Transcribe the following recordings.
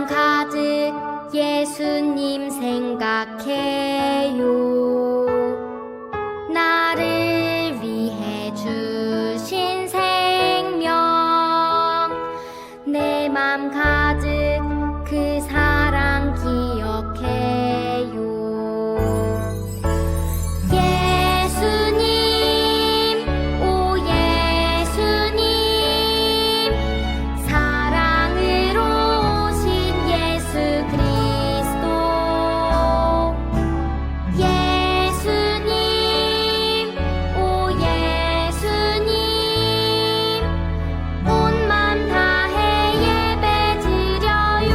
맘 가득 예수님 생각해요. 나를 위해 주신 생명, 내 맘 가득 그 사랑 기억해요. 예수님, 오 예수님, 사랑으로 오신 예수 그리스도. 예수님, 오 예수님, 온 맘 다해 예배 드려요.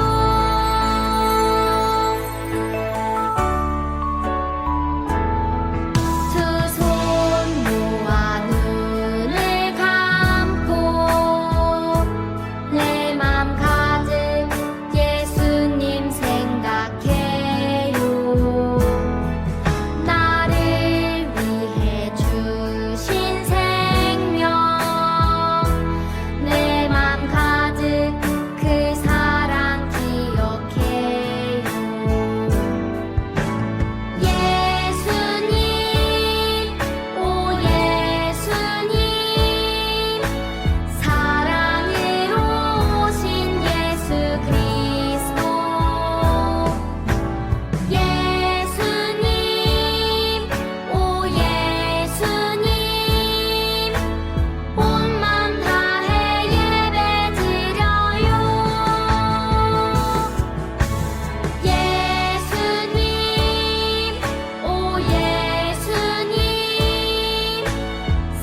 두 손 모아 눈을 감고 내 맘 가득 예수님 생각해요. 나를 위해 주신 생명, 내 맘 가득 그 사랑 기억해요. 예수님, 오 예수님, 사랑으로 오신 예수 그리스도. 예수님, 오 예수님, 온 맘 다해 예배 드려요. 예수님, 오 예수님,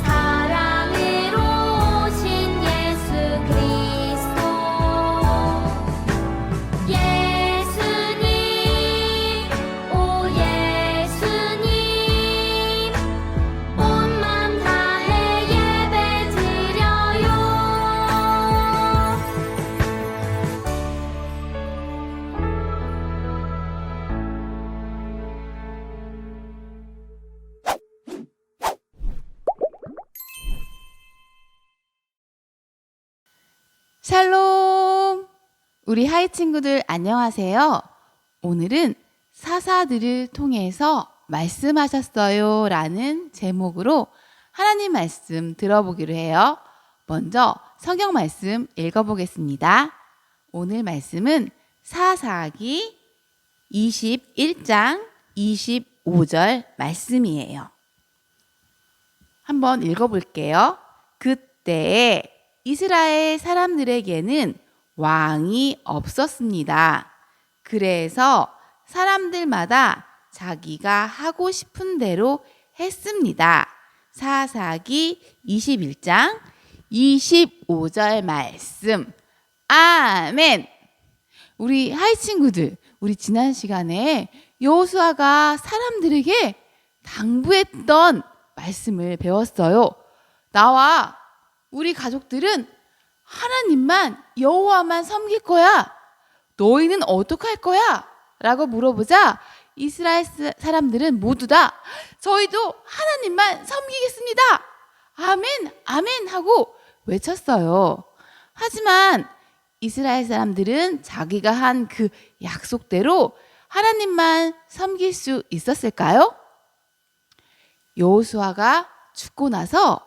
사랑으로 오신 예수 그리스도. 예수님, 오 예수님, 온 맘 다해 예배 드려요. 샬롬! 우리 하이 친구들 안녕하세요. 오늘은 사사들을 통해서 말씀하셨어요 라는 제목으로 하나님 말씀 들어보기로 해요. 먼저 성경 말씀 읽어보겠습니다. 오늘 말씀은 사사기 21장 25절 말씀이에요. 한번 읽어볼게요. 그때에 이스라엘 사람들에게는 왕이 없었습니다. 그래서 사람들마다 자기가 하고 싶은 대로 했습니다. 사사기 21장 25절 말씀. 아멘. 우리 하이 친구들, 우리 지난 시간에 여호수아가 사람들에게 당부했던 말씀을 배웠어요. 나와 우리 가족들은 하나님만, 여호와만 섬길 거야. 너희는 어떻게 할 거야? 라고 물어보자 이스라엘 사람들은 모두 다 저희도 하나님만 섬기겠습니다. 아멘, 아멘 하고 외쳤어요. 하지만 이스라엘 사람들은 자기가 한 그 약속대로 하나님만 섬길 수 있었을까요? 여호수아가 죽고 나서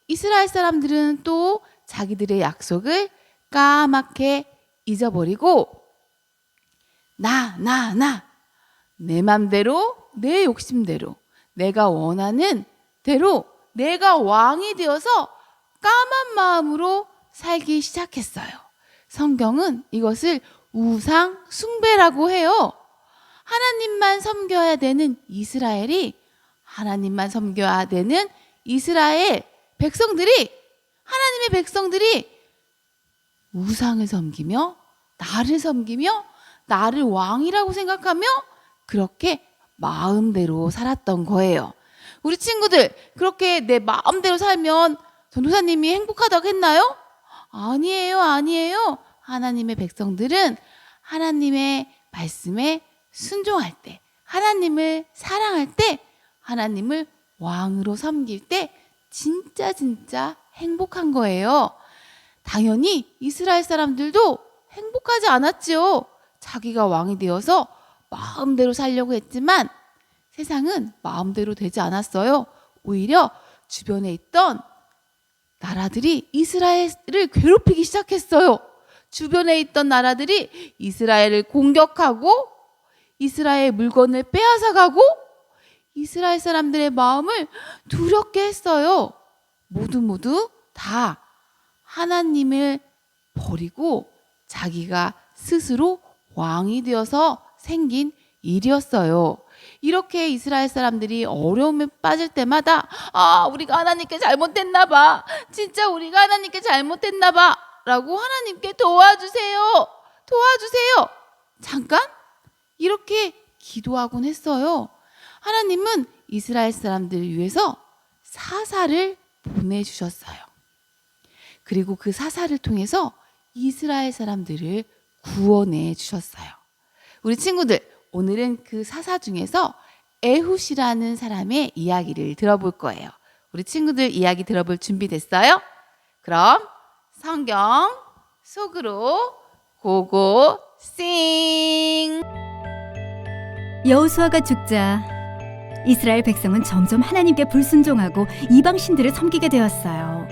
이스라엘 사람들은 또 자기들의 약속을 까맣게 잊어버리고 내 맘대로, 내 욕심대로, 내가 원하는 대로 내가 왕이 되어서 까만 마음으로 살기 시작했어요. 성경은 이것을 우상 숭배라고 해요. 하나님만 섬겨야 되는 이스라엘이, 하나님만 섬겨야 되는 이스라엘 백성들이, 하나님의 백성들이 우상을 섬기며 나를 섬기며 나를 왕이라고 생각하며 그렇게 마음대로 살았던 거예요. 우리 친구들, 그렇게 내 마음대로 살면 전도사님이 행복하다고 했나요? 아니에요, 아니에요. 하나님의 백성들은 하나님의 말씀에 순종할 때, 하나님을 사랑할 때, 하나님을 왕으로 섬길 때 진짜 행복한 거예요. 당연히 이스라엘 사람들도 행복하지 않았지요. 자기가 왕이 되어서 마음대로 살려고 했지만 세상은 마음대로 되지 않았어요. 오히려 주변에 있던 나라들이 이스라엘을 괴롭히기 시작했어요. 주변에 있던 나라들이 이스라엘을 공격하고 이스라엘 물건을 빼앗아가고 이스라엘 사람들의 마음을 두렵게 했어요. 모두 다 하나님을 버리고 자기가 스스로 왕이 되어서 생긴 일이었어요. 이렇게 이스라엘 사람들이 어려움에 빠질 때마다 우리가 하나님께 잘못했나 봐. 진짜 우리가 하나님께 잘못했나 봐. 라고 하나님께 도와주세요. 잠깐 이렇게 기도하곤 했어요. 하나님은 이스라엘 사람들을 위해서 사사를 보내주셨어요. 그리고 그 사사를 통해서 이스라엘 사람들을 구원해 주셨어요. 우리 친구들, 오늘은 그 사사 중에서 에훗이라는 사람의 이야기를 들어볼 거예요. 우리 친구들 이야기 들어볼 준비 됐어요? 그럼 성경 속으로 고고 싱! 여호수아가 죽자 이스라엘 백성은 점점 하나님께 불순종하고 이방 신들을 섬기게 되었어요.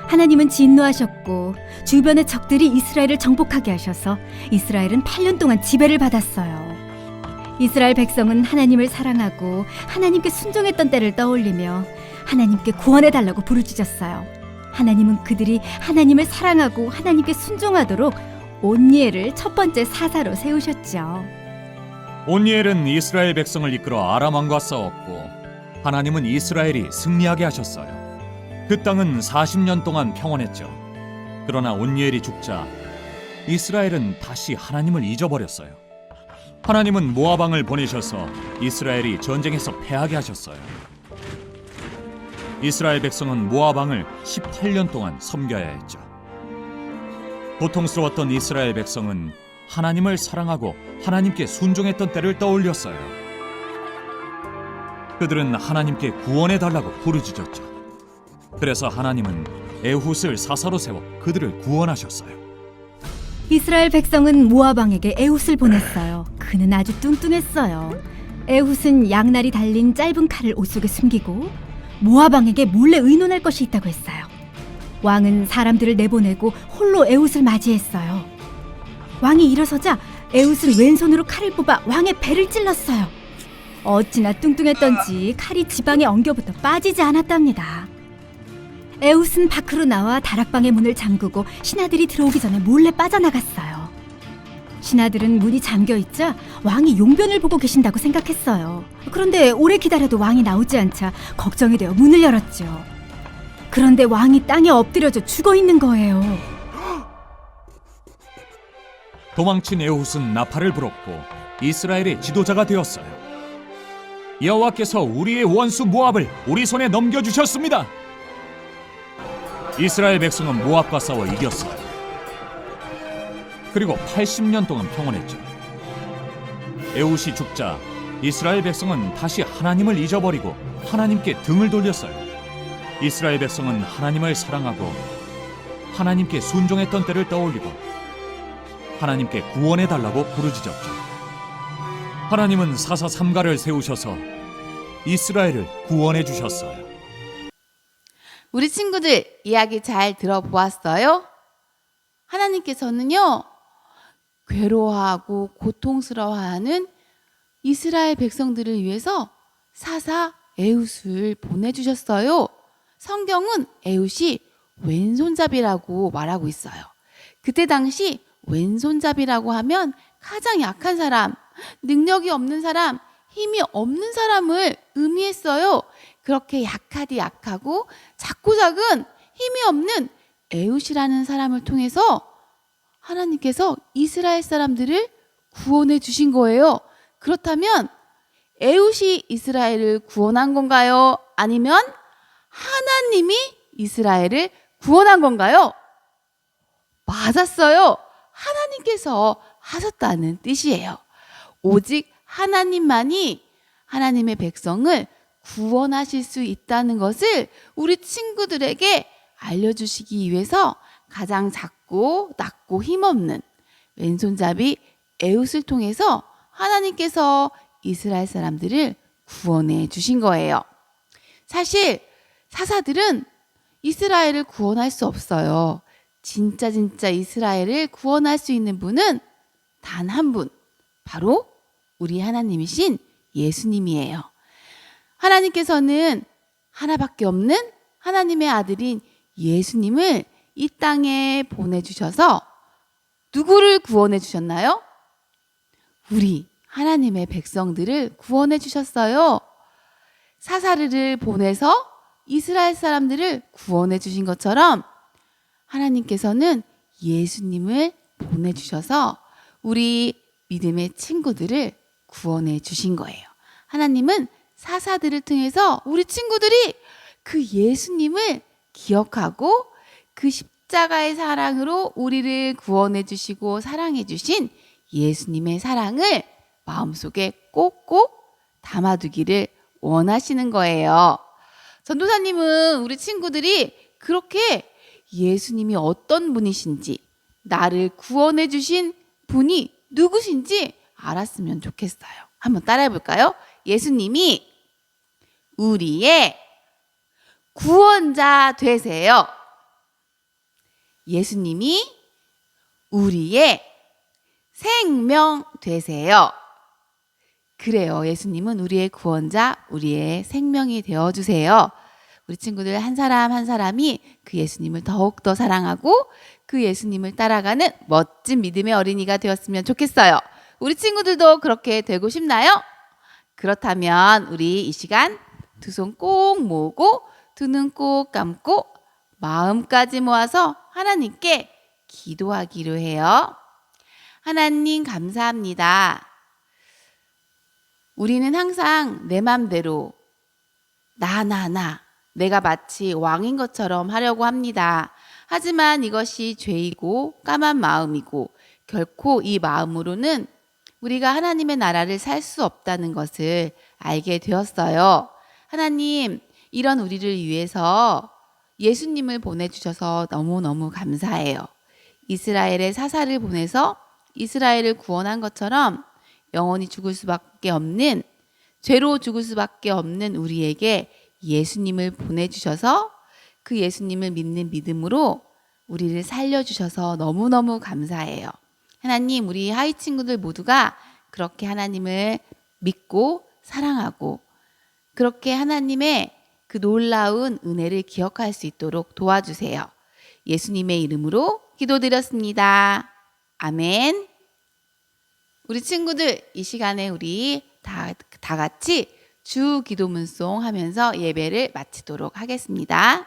하나님은 진노하셨고 주변의 적들이 이스라엘을 정복하게 하셔서 이스라엘은 8년 동안 지배를 받았어요. 이스라엘 백성은 하나님을 사랑하고 하나님께 순종했던 때를 떠올리며 하나님께 구원해달라고 부르짖었어요. 하나님은 그들이 하나님을 사랑하고 하나님께 순종하도록 온니엘을 첫 번째 사사로 세우셨죠. 온니엘은 이스라엘 백성을 이끌어 아람 왕과 싸웠고 하나님은 이스라엘이 승리하게 하셨어요. 그 땅은 40년 동안 평온했죠. 그러나 온니엘이 죽자 이스라엘은 다시 하나님을 잊어버렸어요. 하나님은 모압 왕을 보내셔서 이스라엘이 전쟁에서 패하게 하셨어요. 이스라엘 백성은 모압 왕을 18년 동안 섬겨야 했죠. 고통스러웠던 이스라엘 백성은 하나님을 사랑하고 하나님께 순종했던 때를 떠올렸어요. 그들은 하나님께 구원해달라고 부르짖었죠. 그래서 하나님은 에훗을 사사로 세워 그들을 구원하셨어요. 이스라엘 백성은 모압 왕에게 에훗을 보냈어요. 그는 아주 뚱뚱했어요. 에훗은 양날이 달린 짧은 칼을 옷 속에 숨기고 모압 왕에게 몰래 의논할 것이 있다고 했어요. 왕은 사람들을 내보내고 홀로 에훗을 맞이했어요. 왕이 일어서자 에훗은 왼손으로 칼을 뽑아 왕의 배를 찔렀어요. 어찌나 뚱뚱했던지 칼이 지방에 엉겨붙어 빠지지 않았답니다. 에훗은 밖으로 나와 다락방의 문을 잠그고 신하들이 들어오기 전에 몰래 빠져나갔어요. 신하들은 문이 잠겨있자 왕이 용변을 보고 계신다고 생각했어요. 그런데 오래 기다려도 왕이 나오지 않자 걱정이 되어 문을 열었죠. 그런데 왕이 땅에 엎드려져 죽어있는 거예요. 도망친 에훗은 나팔을 불었고 이스라엘의 지도자가 되었어요. 여호와께서 우리의 원수 모압을 우리 손에 넘겨주셨습니다. 이스라엘 백성은 모압과 싸워 이겼어요. 그리고 80년 동안 평온했죠. 에훗이 죽자 이스라엘 백성은 다시 하나님을 잊어버리고 하나님께 등을 돌렸어요. 이스라엘 백성은 하나님을 사랑하고 하나님께 순종했던 때를 떠올리고 하나님께 구원해달라고 부르짖었죠. 하나님은 사사 삼가를 세우셔서 이스라엘을 구원해 주셨어요. 우리 친구들 이야기 잘 들어보았어요? 하나님께서는요, 괴로워하고 고통스러워하는 이스라엘 백성들을 위해서 사사 에훗을 보내주셨어요. 성경은 에훗이 왼손잡이라고 말하고 있어요. 그때 당시 왼손잡이라고 하면 가장 약한 사람, 능력이 없는 사람, 힘이 없는 사람을 의미했어요. 그렇게 약하고 작고 작은 힘이 없는 에훗이라는 사람을 통해서 하나님께서 이스라엘 사람들을 구원해 주신 거예요. 그렇다면 에훗이 이스라엘을 구원한 건가요? 아니면 하나님이 이스라엘을 구원한 건가요? 맞았어요. 하나님께서 하셨다는 뜻이에요. 오직 하나님만이 하나님의 백성을 구원하실 수 있다는 것을 우리 친구들에게 알려주시기 위해서 가장 작고 낮고 힘없는 왼손잡이 에훗을 통해서 하나님께서 이스라엘 사람들을 구원해 주신 거예요. 사실 사사들은 이스라엘을 구원할 수 없어요. 진짜 이스라엘을 구원할 수 있는 분은 단 한 분, 바로 우리 하나님이신 예수님이에요. 하나님께서는 하나밖에 없는 하나님의 아들인 예수님을 이 땅에 보내주셔서 누구를 구원해 주셨나요? 우리 하나님의 백성들을 구원해 주셨어요. 사사르를 보내서 이스라엘 사람들을 구원해 주신 것처럼 하나님께서는 예수님을 보내주셔서 우리 믿음의 친구들을 구원해 주신 거예요. 하나님은 사사들을 통해서 우리 친구들이 그 예수님을 기억하고 그 십자가의 사랑으로 우리를 구원해 주시고 사랑해 주신 예수님의 사랑을 마음속에 꼭꼭 담아두기를 원하시는 거예요. 전도사님은 우리 친구들이 그렇게 예수님이 어떤 분이신지, 나를 구원해 주신 분이 누구신지 알았으면 좋겠어요. 한번 따라해 볼까요? 예수님이 우리의 구원자 되세요. 예수님이 우리의 생명 되세요. 그래요. 예수님은 우리의 구원자, 우리의 생명이 되어주세요. 우리 친구들 한 사람 한 사람이 그 예수님을 더욱더 사랑하고 그 예수님을 따라가는 멋진 믿음의 어린이가 되었으면 좋겠어요. 우리 친구들도 그렇게 되고 싶나요? 그렇다면 우리 이 시간 두 손 꼭 모으고 두 눈 꼭 감고 마음까지 모아서 하나님께 기도하기로 해요. 하나님 감사합니다. 우리는 항상 내 맘대로 내가 마치 왕인 것처럼 하려고 합니다. 하지만 이것이 죄이고 까만 마음이고 결코 이 마음으로는 우리가 하나님의 나라를 살 수 없다는 것을 알게 되었어요. 하나님, 이런 우리를 위해서 예수님을 보내주셔서 너무너무 감사해요. 이스라엘의 사사를 보내서 이스라엘을 구원한 것처럼 영원히 죽을 수밖에 없는, 죄로 죽을 수밖에 없는 우리에게 예수님을 보내주셔서 그 예수님을 믿는 믿음으로 우리를 살려주셔서 너무너무 감사해요. 하나님, 우리 하이 친구들 모두가 그렇게 하나님을 믿고 사랑하고 그렇게 하나님의 그 놀라운 은혜를 기억할 수 있도록 도와주세요. 예수님의 이름으로 기도드렸습니다. 아멘. 우리 친구들, 이 시간에 우리 다 같이 주 기도문송 하면서 예배를 마치도록 하겠습니다.